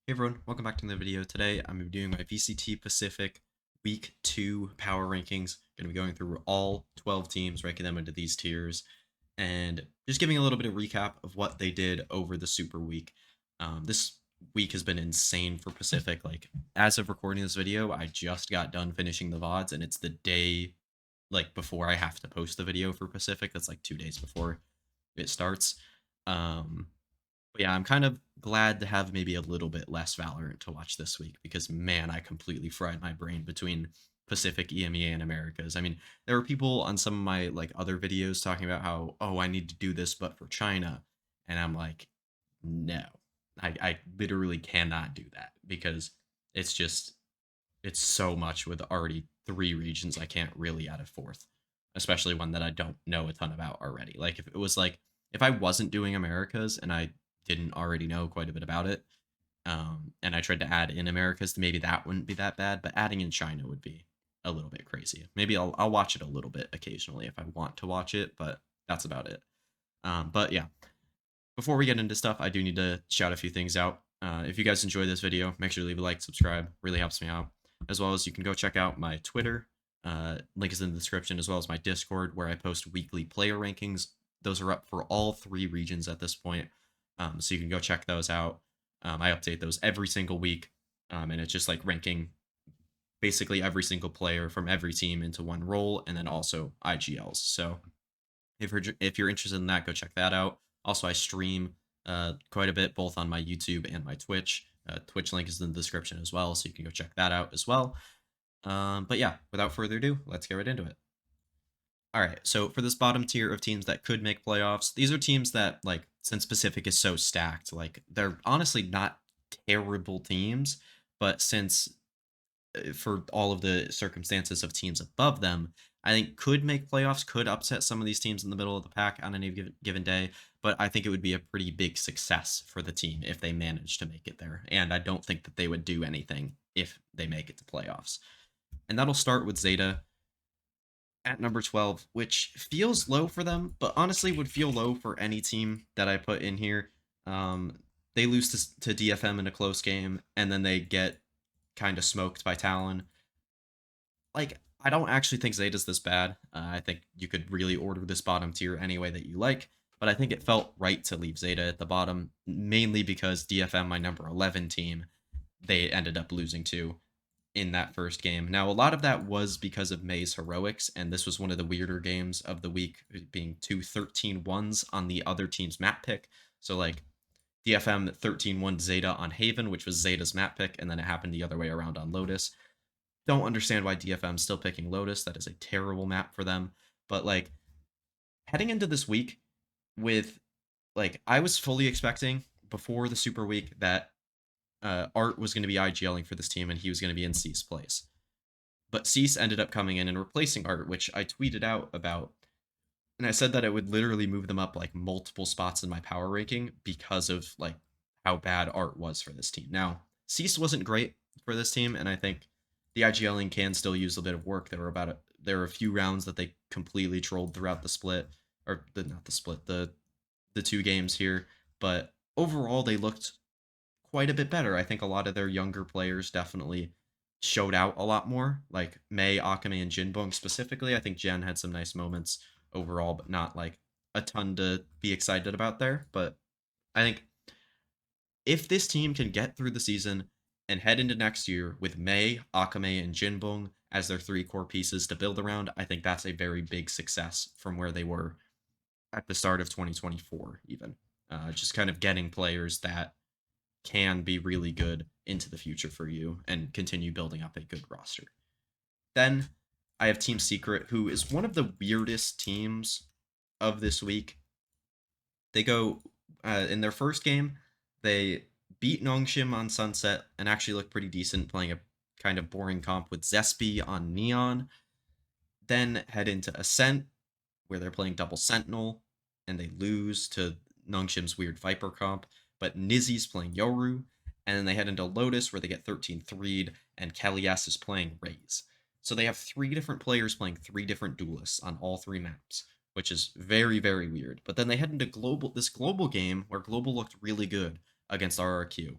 Hey everyone, welcome back to the video. Today I'm going to be doing my VCT Pacific Week 2 power rankings. Going to be going through all 12 teams, ranking them into these tiers, and just giving a little bit of recap of what they did over the Super Week. This week has been insane for Pacific. Like, as of recording this video, I just got done finishing the VODs, and it's the day, like, before I have to post the video for Pacific. That's like 2 days before it starts. Um, but yeah, I'm kind of glad to have maybe a little bit less Valorant to watch this week because man, I completely fried my brain between Pacific, EMEA, and Americas. I mean, there were people on some of my like other videos talking about how, oh, I need to do this but for China. And I'm like, no. I literally cannot do that because it's just it's so much with already 3 regions I can't really add a fourth, especially one that I don't know a ton about already. Like if it was like if I wasn't doing Americas and I didn't already know quite a bit about it, and I tried to add in Americas, maybe that wouldn't be that bad. But adding in China would be a little bit crazy. Maybe I'll watch it a little bit occasionally if I want to watch it, but that's about it. But yeah, before we get into stuff, I do need to shout a few things out. If you guys enjoy this video, make sure to leave a like, subscribe, really helps me out. As well as you can go check out my Twitter. Link is in the description, as well as my Discord, where I post weekly player rankings. Those are up for all 3 regions at this point, so you can go check those out. I update those every single week, and it's just like ranking basically every single player from every team into one role, and then also IGLs. So if you're interested in that, go check that out. Also, I stream quite a bit both on my YouTube and my Twitch. Twitch link is in the description as well, so you can go check that out as well. But yeah, without further ado, let's get right into it. All right, so for this bottom tier of teams that could make playoffs, these are teams that, like, since Pacific is so stacked, like, they're honestly not terrible teams, but since for all of the circumstances of teams above them, I think could make playoffs, could upset some of these teams in the middle of the pack on any given day. But I think it would be a pretty big success for the team if they managed to make it there. And I don't think that they would do anything if they make it to playoffs. And that'll start with Zeta at number 12, which feels low for them, but honestly would feel low for any team that I put in here. Um, they lose to DFM in a close game, and then they get kind of smoked by Talon. Like, I don't actually think Zeta's this bad. I think you could really order this bottom tier any way that you like, but I think it felt right to leave Zeta at the bottom, mainly because DFM, my number 11 team, they ended up losing to in that first game. Now, a lot of that was because of May's heroics, and this was one of the weirder games of the week, being 2 13-1s on the other team's map pick. So, like, DFM 13-1 Zeta on Haven, which was Zeta's map pick, and then it happened the other way around on Lotus. Don't understand why DFM's still picking Lotus. That is a terrible map for them. But, like, heading into this week with, like, I was fully expecting before the Super Week that Art was going to be IGLing for this team and he was going to be in Cease place. But Cease ended up coming in and replacing Art, which I tweeted out about. And I said that it would literally move them up like multiple spots in my power ranking because of like how bad Art was for this team. Now, Cease wasn't great for this team, and I think the IGLing can still use a bit of work. There were a few rounds that they completely trolled throughout the split, or not the split, the 2 games here. But overall, they looked quite a bit better. I think a lot of their younger players definitely showed out a lot more, like May, Akame, and Jinbong specifically. I think Jen had some nice moments overall, but not like a ton to be excited about there. But I think if this team can get through the season and head into next year with May, Akame, and Jinbong as their 3 core pieces to build around, I think that's a very big success from where they were at the start of 2024, even. Just kind of getting players that can be really good into the future for you and continue building up a good roster. Then I have Team Secret, who is one of the weirdest teams of this week. They go in their first game, they beat Nongshim on Sunset and actually look pretty decent, playing a kind of boring comp with Zespi on Neon. Then head into Ascent, where they're playing double Sentinel, and they lose to Nongshim's weird Viper comp. But Nizzy's playing Yoru, and then they head into Lotus, where they get 13-3'd, and Kelly S is playing Raze. So they have 3 different players playing 3 different duelists on all 3 maps, which is very, very weird. But then they head into this global game where global looked really good against RRQ.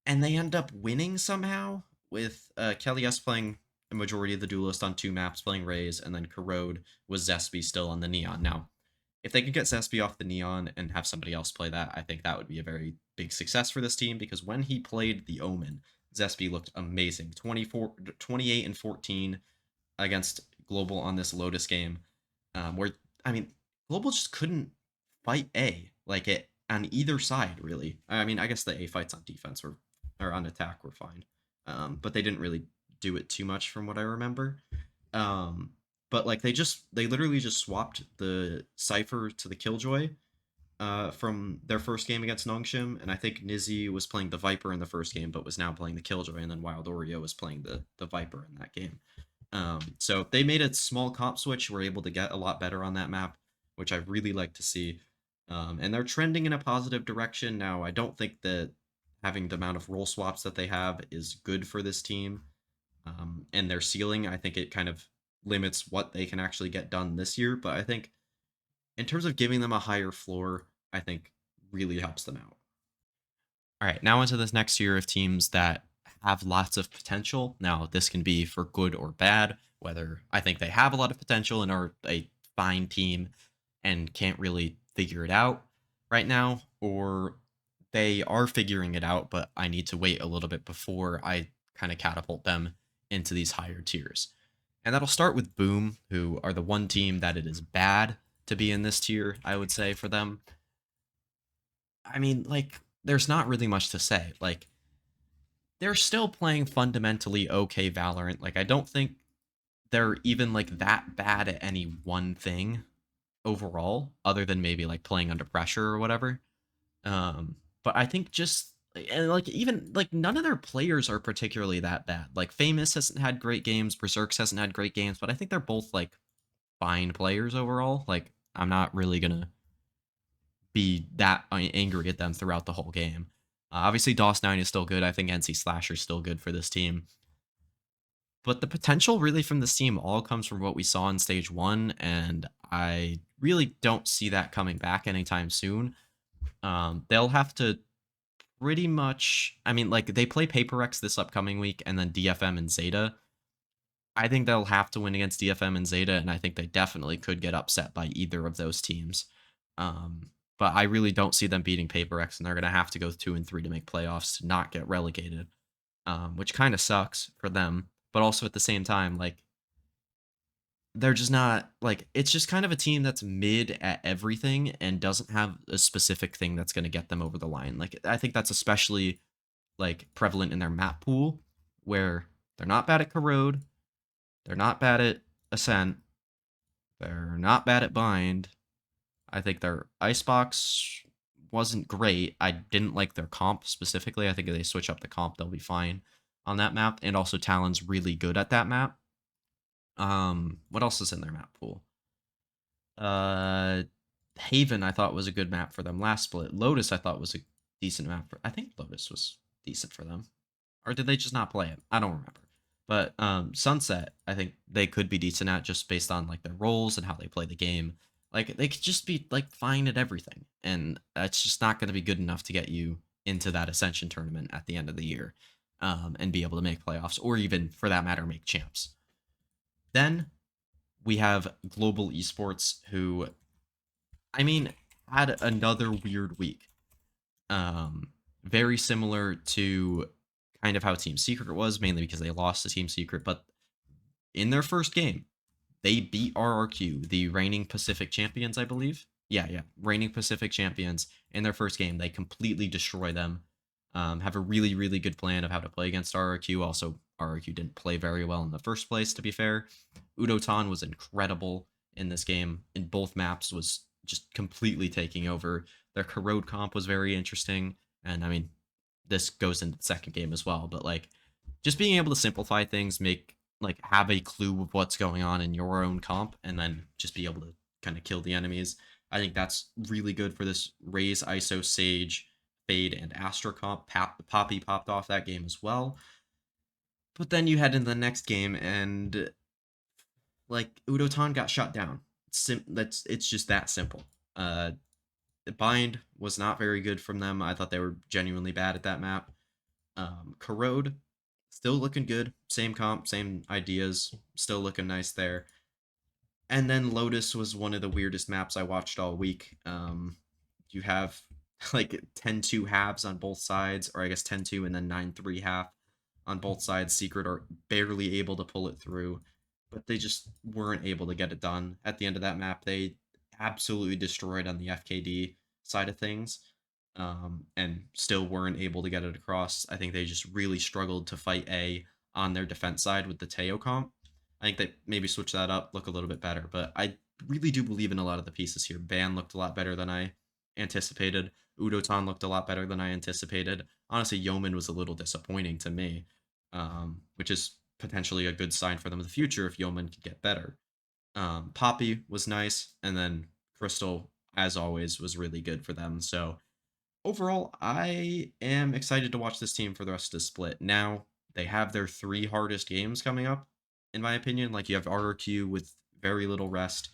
and they end up winning somehow with Kelly S playing the majority of the duelist on 2 maps, playing Raze, and then Corrode with Zespi still on the Neon. Now, if they could get Zespi off the Neon and have somebody else play that, I think that would be a very big success for this team, because when he played the Omen, Zespi looked amazing. 24, 28 and 14 against Global on this Lotus game, where, I mean, Global just couldn't fight A, like it on either side, really. I mean, I guess the A fights on defense or on attack were fine, but they didn't really do it too much from what I remember. Um, but like they literally just swapped the Cypher to the Killjoy from their first game against Nongshim, and I think Nizzy was playing the Viper in the first game, but was now playing the Killjoy, and then Wild Oreo was playing the Viper in that game. So they made a small comp switch, were able to get a lot better on that map, which I really like to see. And they're trending in a positive direction. Now, I don't think that having the amount of role swaps that they have is good for this team. And their ceiling, I think it kind of limits what they can actually get done this year. But I think in terms of giving them a higher floor, I think really helps them out. All right, now into this next year of teams that have lots of potential. Now, this can be for good or bad, whether I think they have a lot of potential and are a fine team and can't really figure it out right now, or they are figuring it out, but I need to wait a little bit before I kind of catapult them into these higher tiers. And that'll start with Boom, who are the one team that it is bad to be in this tier, I would say, for them. I mean, like, there's not really much to say. Like, they're still playing fundamentally okay Valorant. Like, I don't think they're even like that bad at any one thing overall, other than maybe like playing under pressure or whatever. But I think just, and like, even like none of their players are particularly that bad. Like Famous hasn't had great games, Berserks hasn't had great games, but I think they're both like fine players overall. Like I'm not really gonna be that angry at them throughout the whole game. Obviously, DOS9 is still good. I think NC Slasher is still good for this team. But the potential really from this team all comes from what we saw in stage 1, and I really don't see that coming back anytime soon. They'll have to pretty much, I mean, like, they play Paper X this upcoming week, and then DFM and Zeta. I think they'll have to win against DFM and Zeta, and I think they definitely could get upset by either of those teams. But I really don't see them beating Paper X, and they're going to have to go 2 and 3 to make playoffs to not get relegated, which kind of sucks for them. But also at the same time, like, they're just not, like, it's just kind of a team that's mid at everything and doesn't have a specific thing that's going to get them over the line. Like, I think that's especially like prevalent in their map pool, where they're not bad at Corrode, they're not bad at Ascent, they're not bad at Bind. I think their Icebox wasn't great. I didn't like their comp specifically. I think if they switch up the comp, they'll be fine on that map. And also Talon's really good at that map. What else is in their map pool? Haven I thought was a good map for them last split. Lotus I thought was a decent map for. I think Lotus was decent for them, or did they just not play it? I don't remember. But Sunset I think they could be decent at, just based on like their roles and how they play the game. Like they could just be like fine at everything, and it's just not going to be good enough to get you into that Ascension tournament at the end of the year, and be able to make playoffs, or even for that matter make champs. Then we have Global Esports, who, I mean, had another weird week. Very similar to kind of how Team Secret was, mainly because they lost to Team Secret, but in their first game, they beat RRQ, the reigning Pacific champions, I believe. Yeah, reigning Pacific champions. In their first game, they completely destroy them. Have a really, really good plan of how to play against RRQ. Also, RRQ didn't play very well in the first place, to be fair. Udotan was incredible in this game. In both maps, was just completely taking over. Their Corrode comp was very interesting. And, I mean, this goes into the second game as well. But, like, just being able to simplify things, have a clue of what's going on in your own comp, and then just be able to kind of kill the enemies. I think that's really good for this Raze, ISO, Sage, Fade, and Astra comp. Poppy popped off that game as well. But then you head into the next game, and like Udotan got shut down. It's just that simple. The Bind was not very good from them. I thought they were genuinely bad at that map. Corrode, still looking good. Same comp, same ideas, still looking nice there. And then Lotus was one of the weirdest maps I watched all week. You have like 10-2 halves on both sides, or I guess 10-2 and then 9-3 half on both sides. Secret are barely able to pull it through, but they just weren't able to get it done. At the end of that map, they absolutely destroyed on the FKD side of things, and still weren't able to get it across. I think they just really struggled to fight A on their defense side with the Teo comp. I think they maybe switch that up, look a little bit better, but I really do believe in a lot of the pieces here. Ban looked a lot better than I anticipated. Udotan looked a lot better than I anticipated. Honestly, Yeoman was a little disappointing to me, which is potentially a good sign for them in the future if Yeoman could get better. Poppy was nice, and then Crystal, as always, was really good for them. So overall, I am excited to watch this team for the rest of the split. Now, they have their 3 hardest games coming up, in my opinion. Like, you have RRQ with very little rest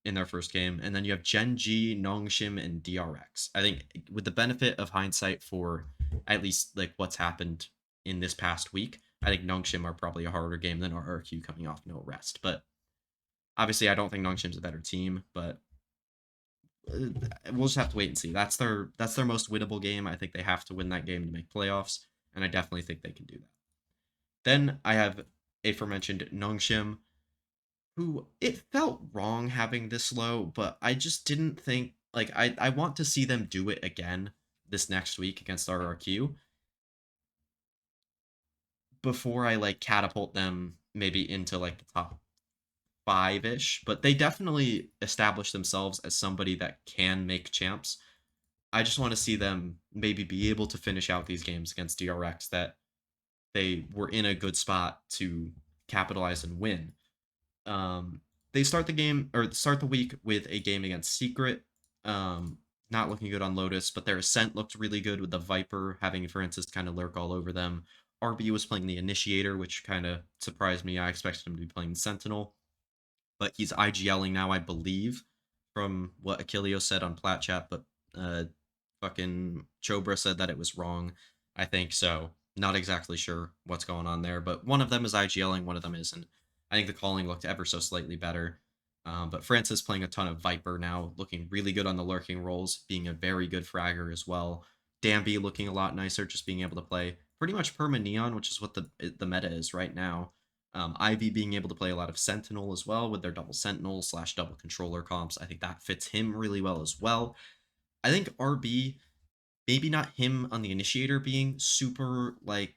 in their first game, and then you have Gen G, Nongshim, and DRX. I think with the benefit of hindsight for at least like what's happened in this past week, I think Nongshim are probably a harder game than RRQ coming off no rest. But obviously, I don't think Nongshim's a better team, but we'll just have to wait and see. That's their most winnable game. I think they have to win that game to make playoffs, and I definitely think they can do that. Then I have aforementioned Nongshim, who it felt wrong having this low, but I just didn't think like I want to see them do it again this next week against RRQ before I like catapult them maybe into like the top 5-ish, but they definitely established themselves as somebody that can make champs. I just want to see them maybe be able to finish out these games against DRX that they were in a good spot to capitalize and win. They start the game or start the week with a game against Secret. Not looking good on Lotus, but their Ascent looked really good with the Viper having Francis kind of lurk all over them. RB was playing the Initiator, which kind of surprised me. I expected him to be playing Sentinel, but he's IGLing now, I believe, from what Achilleo said on Plat Chat, but uh, fucking Chobra said that it was wrong, I think, so not exactly sure what's going on there, but one of them is IGLing, one of them isn't. I think the calling looked ever so slightly better. But Francis playing a ton of Viper now, looking really good on the lurking rolls, being a very good fragger as well. Danby looking a lot nicer, just being able to play pretty much perma neon, which is what the meta is right now. Ivy being able to play a lot of Sentinel as well with their double Sentinel / double controller comps. I think that fits him really well as well. I think RB, maybe not him on the Initiator being super, like,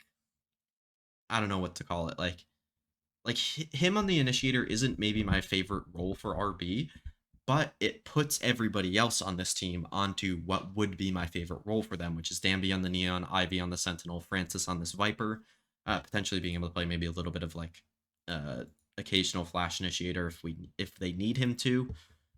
I don't know what to call it. Like him on the Initiator isn't maybe my favorite role for RB, but it puts everybody else on this team onto what would be my favorite role for them, which is Danby on the Neon, Ivy on the Sentinel, Francis on this Viper, potentially being able to play maybe a little bit of like uh, occasional Flash Initiator if they need him to.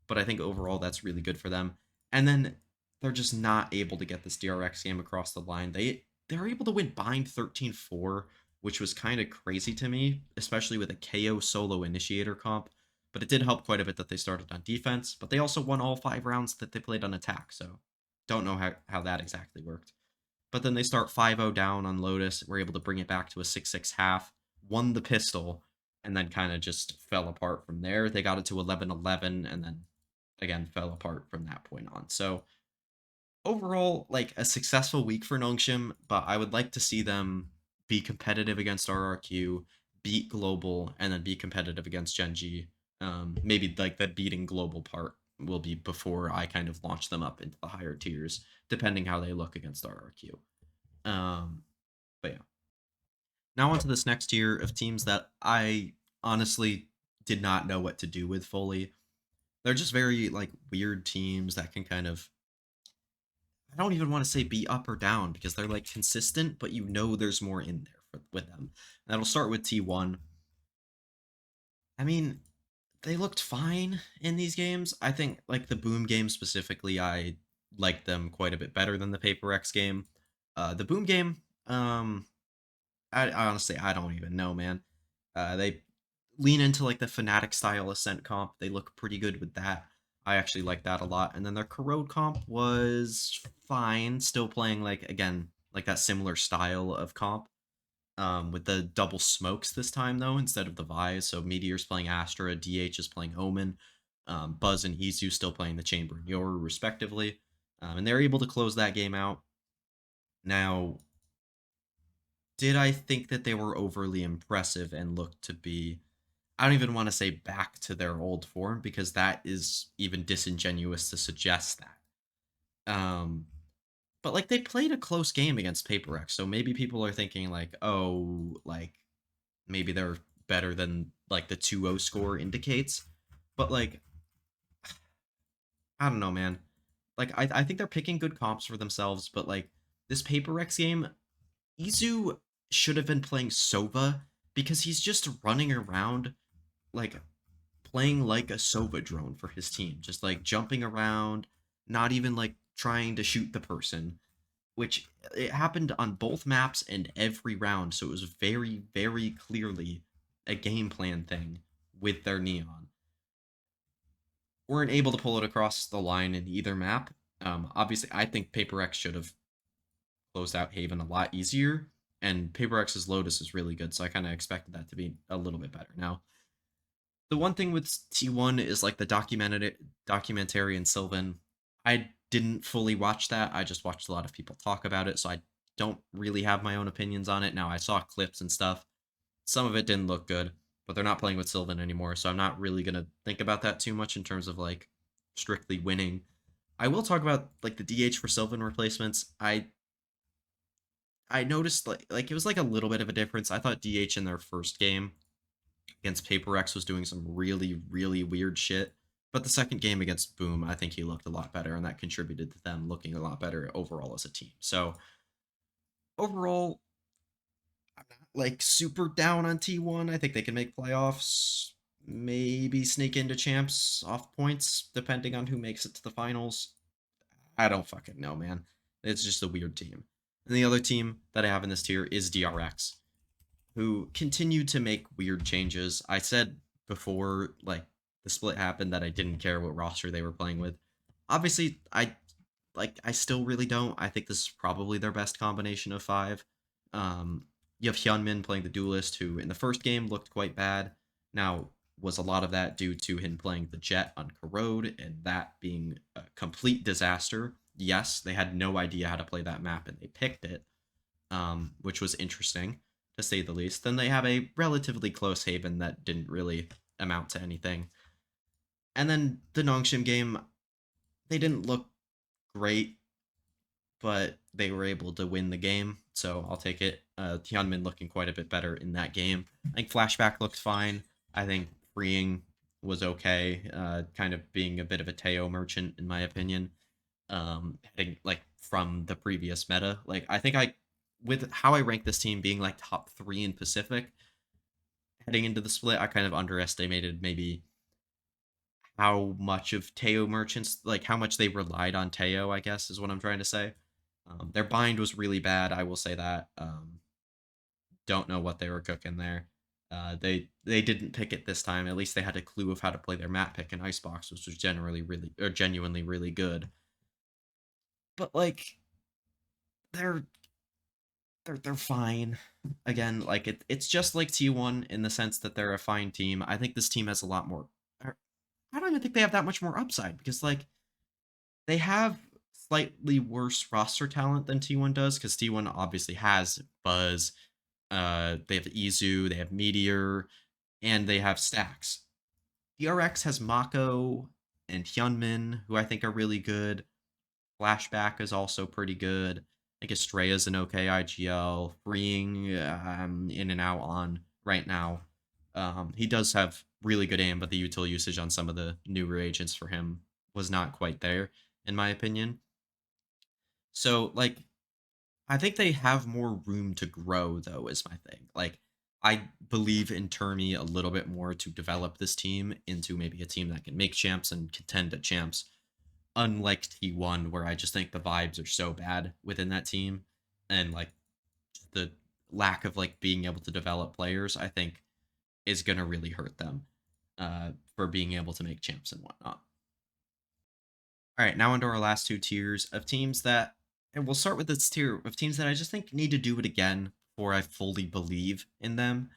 But I think overall that's really good for them. And then they're just not able to get this DRX game across the line. They're able to win Bind 13-4, which was kind of crazy to me, especially with a KO solo Initiator comp, but it did help quite a bit that they started on defense, but they also won all 5 rounds that they played on attack, so don't know how that exactly worked. But then they start 5-0 down on Lotus, were able to bring it back to a 6-6 half, won the pistol, and then kind of just fell apart from there. They got it to 11-11, and then again fell apart from that point on. So overall, like a successful week for Nongshim, but I would like to see them be competitive against RRQ, beat Global, and then be competitive against Gen G. Maybe like the beating Global part will be before I kind of launch them up into the higher tiers, depending how they look against RRQ. But yeah. Now onto this next tier of teams that I honestly did not know what to do with fully. They're just very like weird teams that can kind of, I don't even want to say be up or down because they're like consistent, but you know there's more in there with them. And that'll start with T1. I mean, they looked fine in these games. I think like the Boom game specifically, I liked them quite a bit better than the Paper X game. The Boom game, I honestly I don't even know, man. They lean into like the Fnatic style Ascent comp. They look pretty good with that. I actually like that a lot. And then their Corrode comp was fine, still playing like again like that similar style of comp. With the double smokes this time though instead of the Vise. So Meteor's playing Astra, DH is playing Omen, Buzz and Izu still playing the Chamber and Yoru respectively, and they're able to close that game out. Now, did I think that they were overly impressive and looked to be? I don't even want to say back to their old form because that is even disingenuous to suggest that. But like they played a close game against Paper X, so maybe people are thinking like, oh, like maybe they're better than like the 2-0 score indicates. But like, I don't know, man. Like I think they're picking good comps for themselves, but like this Paper X game, Izu should have been playing Sova because he's just running around like playing like a Sova drone for his team, just like jumping around, not even like trying to shoot the person, which it happened on both maps and every round, so it was very, very clearly a game plan thing with their Neon. Weren't able to pull it across the line in either map. Obviously, I think Paper X should have closed out Haven a lot easier, and Paper X's Lotus is really good, so I kind of expected that to be a little bit better. Now, the one thing with T1 is like the documentary in Sylvan. I didn't fully watch that. I just watched a lot of people talk about it, so I don't really have my own opinions on it. Now, I saw clips and stuff. Some of it didn't look good, but they're not playing with Sylvan anymore, so I'm not really going to think about that too much in terms of like strictly winning. I will talk about like the DH for Sylvan replacements. I noticed like it was like a little bit of a difference. I thought DH in their first game against Paper X was doing some really, really weird shit. But the second game against Boom, I think he looked a lot better, and that contributed to them looking a lot better overall as a team. So overall, I'm not like super down on T1. I think they can make playoffs, maybe sneak into champs off points, depending on who makes it to the finals. I don't fucking know, man. It's just a weird team. And the other team that I have in this tier is DRX, who continued to make weird changes. I said before like the split happened that I didn't care what roster they were playing with. Obviously, I still really don't. I think this is probably their best combination of five. You have Hyunmin playing the duelist, who in the first game looked quite bad. Now, was a lot of that due to him playing the Jet on Corrode and that being a complete disaster? Yes, they had no idea how to play that map and they picked it, which was interesting to say the least. Then they have a relatively close Haven that didn't really amount to anything. And then the Nongshim game, they didn't look great, but they were able to win the game, so I'll take it. Tianmin looking quite a bit better in that game. I think Flashback looked fine. I think Freeing was okay, kind of being a bit of a Teo merchant, in my opinion. Heading like from the previous meta. Like I think with how I rank this team being like top 3 in Pacific heading into the split, I kind of underestimated maybe how much of Teo merchants, like how much they relied on Teo, I guess is what I'm trying to say. Their bind was really bad, I will say that. Don't know what they were cooking there. They didn't pick it this time. At least they had a clue of how to play their map pick in Icebox, which was generally really or genuinely really good. But like they're they're fine. Again, like it's just like T1 in the sense that they're a fine team. I think this team has a lot more. I don't even think they have that much more upside because like they have slightly worse roster talent than T1 does because T1 obviously has Buzz, they have Izu, they have Meteor, and they have Stacks. DRX has Mako and Hyunmin, who I think are really good. Flashback is also pretty good. I think Estrella's an okay IGL. Freeing, in and out on right now. He does have really good aim, but the util usage on some of the newer agents for him was not quite there, in my opinion. So, like, I think they have more room to grow, though, is my thing. Like, I believe in Termi a little bit more to develop this team into maybe a team that can make champs and contend at champs, unlike T1, where I just think the vibes are so bad within that team. And, like, the lack of, like, being able to develop players, I think, is going to really hurt them for being able to make champs and whatnot. All right, now into our last two tiers of teams that And we'll start with this tier of teams that I just think need to do it again before I fully believe in them.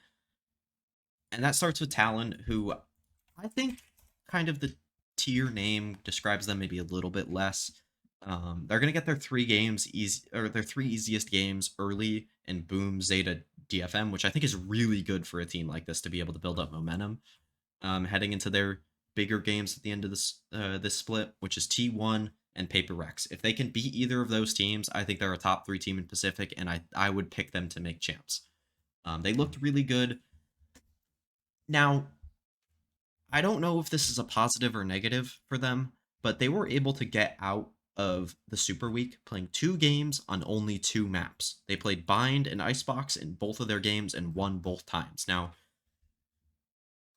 And that starts with Talon, who I think kind of the tier name describes them maybe a little bit less. They're gonna get their 3 games easy, or their 3 easiest games early in Boom, Zeta, DFM, which I think is really good for a team like this to be able to build up momentum. Heading into their bigger games at the end of this split, which is T1 and Paper Rex. If they can beat either of those teams, I think they're a top 3 team in Pacific, and I would pick them to make champs. They looked really good. Now, I don't know if this is a positive or negative for them, but they were able to get out of the Super Week playing 2 games on only 2 maps. They played Bind and Icebox in both of their games and won both times. Now,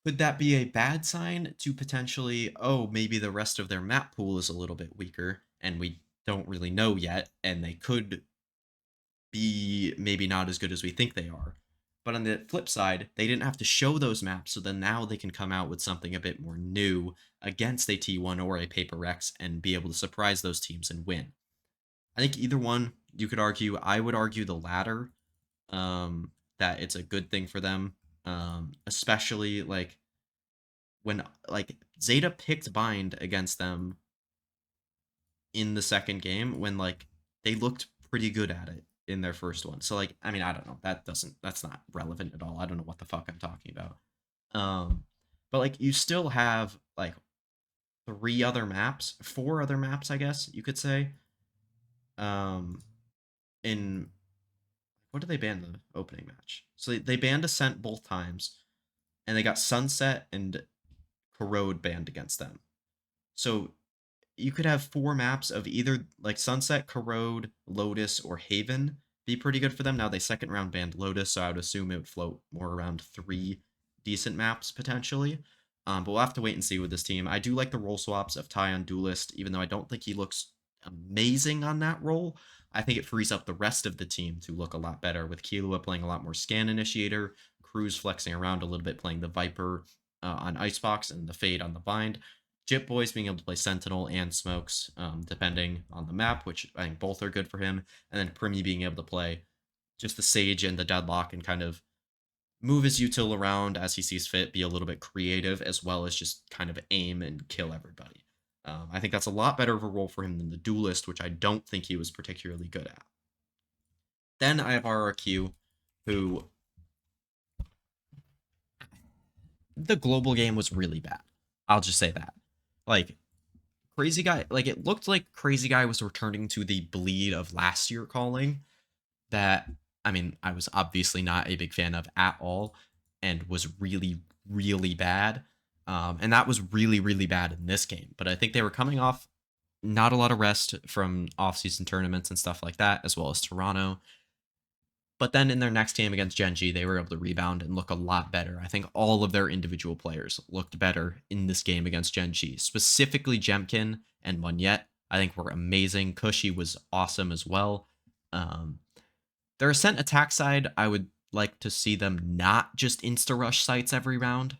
could that be a bad sign to potentially, oh, maybe the rest of their map pool is a little bit weaker and we don't really know yet, and they could be maybe not as good as we think they are. But on the flip side, they didn't have to show those maps, so then now they can come out with something a bit more new against a T1 or a Paper X and be able to surprise those teams and win. I think either one you could argue. I would argue the latter, that it's a good thing for them, especially like when like Zeta picked Bind against them in the second game when like they looked pretty good at it in their first one. So like I mean I don't know. That's not relevant at all. I don't know what the fuck I'm talking about. Um but like you still have like 4 other maps I guess you could say. Um in what did they ban the opening match? So they banned Ascent both times and they got Sunset and Corrode banned against them. So you could have 4 maps of either like Sunset, Corrode, Lotus, or Haven be pretty good for them. Now they second round banned Lotus, so I would assume it would float more around 3 decent maps potentially. But we'll have to wait and see with this team. I do like the role swaps of Talon Duelist, even though I don't think he looks amazing on that role. I think it frees up the rest of the team to look a lot better, with Killua playing a lot more scan initiator, Cruz flexing around a little bit, playing the Viper on Icebox and the Fade on the Bind. Jip Boys being able to play Sentinel and Smokes, depending on the map, which I think both are good for him. And then Primi being able to play just the Sage and the Deadlock and kind of move his util around as he sees fit, be a little bit creative, as well as just kind of aim and kill everybody. I think that's a lot better of a role for him than the Duelist, which I don't think he was particularly good at. Then I have RRQ, who the global game was really bad. I'll just say that. Like, Crazy Guy, like it looked like Crazy Guy was returning to the bleed of last year calling that I mean, I was obviously not a big fan of at all and was really, really bad. And that was really, really bad in this game. But I think they were coming off not a lot of rest from off-season tournaments and stuff like that, as well as Toronto. But then in their next game against Genji, they were able to rebound and look a lot better. I think all of their individual players looked better in this game against Genji. Specifically Jemkin and Munyet, I think were amazing. Cushy was awesome as well. Their Ascent attack side, I would like to see them not just insta-rush sites every round,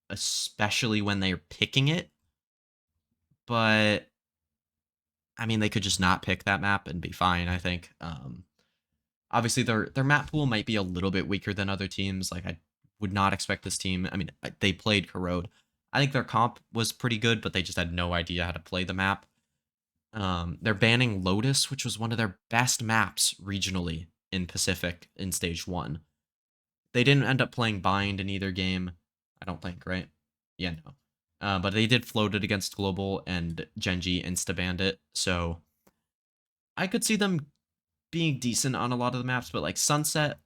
especially when they're picking it. But, I mean, they could just not pick that map and be fine, I think. Obviously, their map pool might be a little bit weaker than other teams. Like, I would not expect this team. I mean, they played Corrode. I think their comp was pretty good, but they just had no idea how to play the map. They're banning Lotus, which was one of their best maps regionally in Pacific in Stage 1. They didn't end up playing Bind in either game, I don't think, right? Yeah, no. But they did float it against Global, and Genji insta-banned it, so I could see them being decent on a lot of the maps, but like Sunset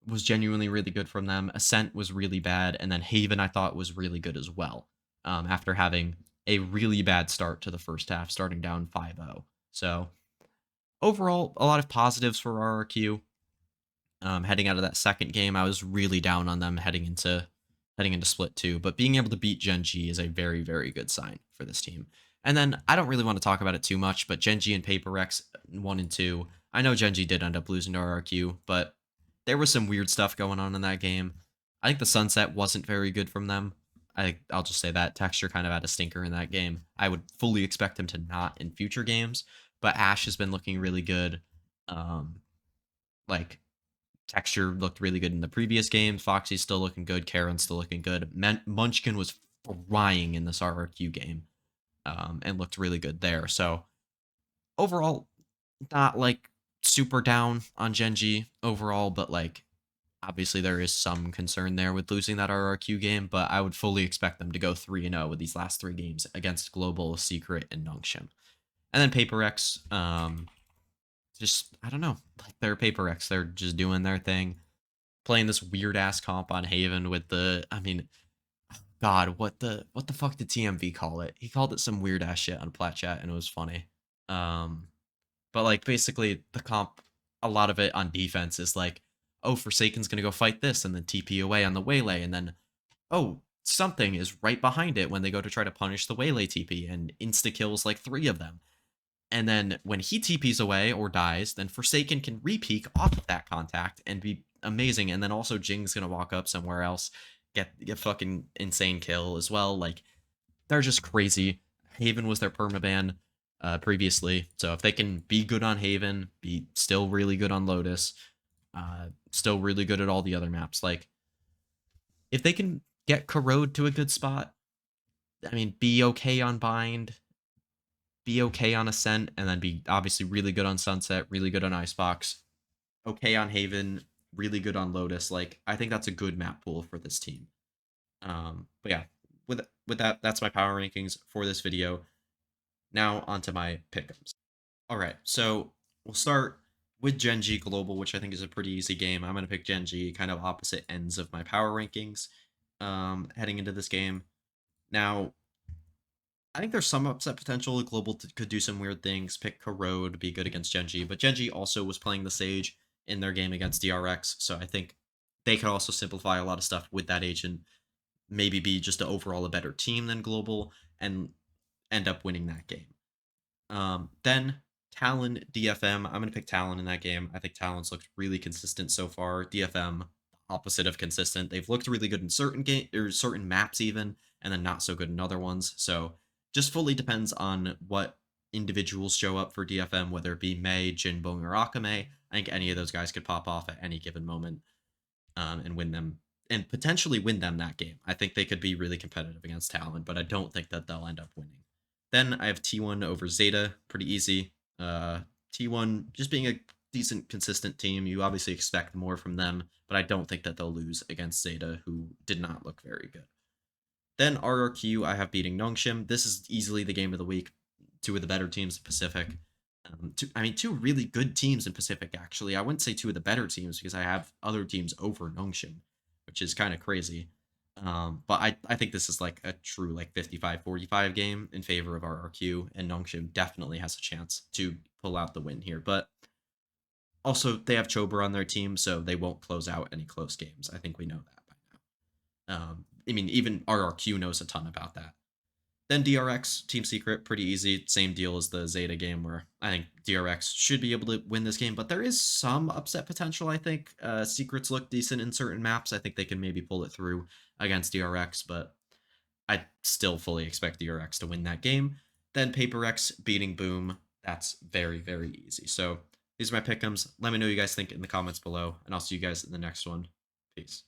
was genuinely really good from them. Ascent was really bad, and then Haven I thought was really good as well. After having a really bad start to the first half, starting down 5-0. So overall, a lot of positives for RRQ. Heading out of that second game, I was really down on them heading into Split 2, but being able to beat Genji is a very, very good sign for this team. And then I don't really want to talk about it too much, but Genji and Paper Rex 1 and 2. I know Genji did end up losing to RRQ, but there was some weird stuff going on in that game. I think the Sunset wasn't very good from them. I'll just say that Texture kind of had a stinker in that game. I would fully expect him to not in future games, but Ash has been looking really good. Like Texture looked really good in the previous game. Foxy's still looking good. Karen's still looking good. Munchkin was flying in this RRQ game, and looked really good there. So overall, not like super down on Genji overall, but like obviously there is some concern there with losing that RRQ game, but I would fully expect them to go 3-0 with these last 3 games against Global, Secret, and Nongshim. And then Paper X, just I don't know, like they're Paper X, they're just doing their thing, playing this weird ass comp on Haven with the, I mean, God, what the fuck did TMV call it? He called it some weird ass shit on Plat Chat, and it was funny. Um, but like basically the comp, a lot of it on defense is like, oh, Forsaken's gonna go fight this, and then TP away on the Waylay, and then oh, something is right behind it when they go to try to punish the Waylay TP and insta kills like 3 of them. And then when he TPs away or dies, then Forsaken can repeak off of that contact and be amazing. And then also Jing's gonna walk up somewhere else, get fucking insane kill as well. Like they're just crazy. Haven was their permaban previously, so if they can be good on Haven, be still really good on Lotus, still really good at all the other maps, like if they can get Corrode to a good spot, I mean, be okay on Bind, be okay on Ascent, and then be obviously really good on Sunset, really good on Icebox, okay on Haven, really good on Lotus. Like I think that's a good map pool for this team. But yeah, with that, that's my power rankings for this video. Now onto my pick'ems. All right, so we'll start with Genji Global, which I think is a pretty easy game. I'm gonna pick Genji, kind of opposite ends of my power rankings, heading into this game. Now, I think there's some upset potential. Global could do some weird things, pick Corrode, be good against Genji, but Genji also was playing the Sage in their game against DRX, so I think they could also simplify a lot of stuff with that agent, maybe be just overall a better team than Global, and end up winning that game. Then Talon, DFM. I'm gonna pick Talon in that game. I think Talon's looked really consistent so far. DFM, opposite of consistent. They've looked really good in certain game or certain maps even, and then not so good in other ones. So just fully depends on what individuals show up for DFM, whether it be Mei, Jinbong, or Akame. I think any of those guys could pop off at any given moment, and win them, and potentially win them that game. I think they could be really competitive against Talon, but I don't think that they'll end up winning. Then I have T1 over Zeta, pretty easy. T1 just being a decent, consistent team. You obviously expect more from them, but I don't think that they'll lose against Zeta, who did not look very good. Then RRQ, I have beating Nongshim. This is easily the game of the week. 2 of the better teams in Pacific. Two really good teams in Pacific, actually. I wouldn't say 2 of the better teams because I have other teams over Nongshim, which is kind of crazy. But I think this is like a true like 55-45 game in favor of RRQ, and Nongshim definitely has a chance to pull out the win here. But also they have Chober on their team, so they won't close out any close games. I think we know that by now. I mean, even RRQ knows a ton about that. Then DRX, Team Secret, pretty easy. Same deal as the Zeta game, where I think DRX should be able to win this game, but there is some upset potential, I think. Secrets look decent in certain maps. I think they can maybe pull it through against DRX, but I still fully expect DRX to win that game. Then Paper X beating Boom. That's very, very easy. So these are my pick'ems. Let me know what you guys think in the comments below, and I'll see you guys in the next one. Peace.